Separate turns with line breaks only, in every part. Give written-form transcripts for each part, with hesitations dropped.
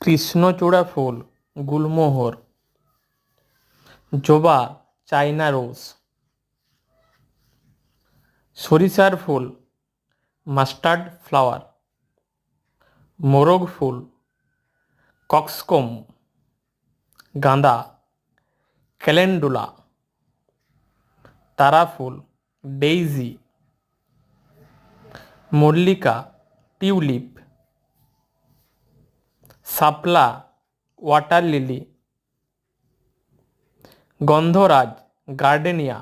কৃষ্ণচূড়া ফুল গুলমোহর, জবা চাইনা রোজ, সরিষার ফুল মাস্টার্ড ফ্লাওয়ার, মোরগ ফুল কক্সকম, গাঁদা ক্যালেন্ডুলা, তারা ফুল ডেইজি, মল্লিকা টিউলিপ, শাপলা ওয়াটার লিলি, গন্ধরাজ গার্ডেনিয়া,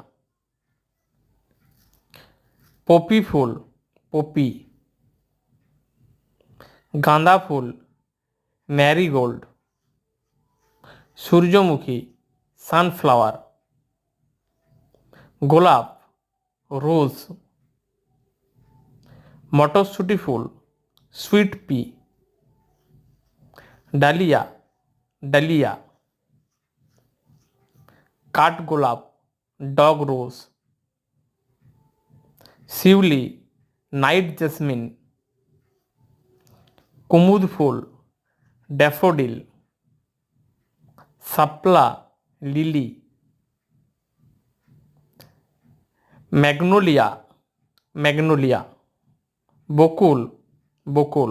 পপি ফুল পপি, গাঁদা ফুল ম্যারিগোল্ড, সূর্যমুখী সানফ্লাওয়ার, গোলাপ রোজ, মটরশুঁটি ফুল সুইট পি, ডালিয়া ডালিয়া, কাঠগোলাপ ডগ রোজ, শিউলি নাইট জেসমিন, কুমুদ ফুল ড্যাফোডিল, শাপলা লিলি, ম্যাগনোলিয়া ম্যাগনোলিয়া, বকুল বকুল।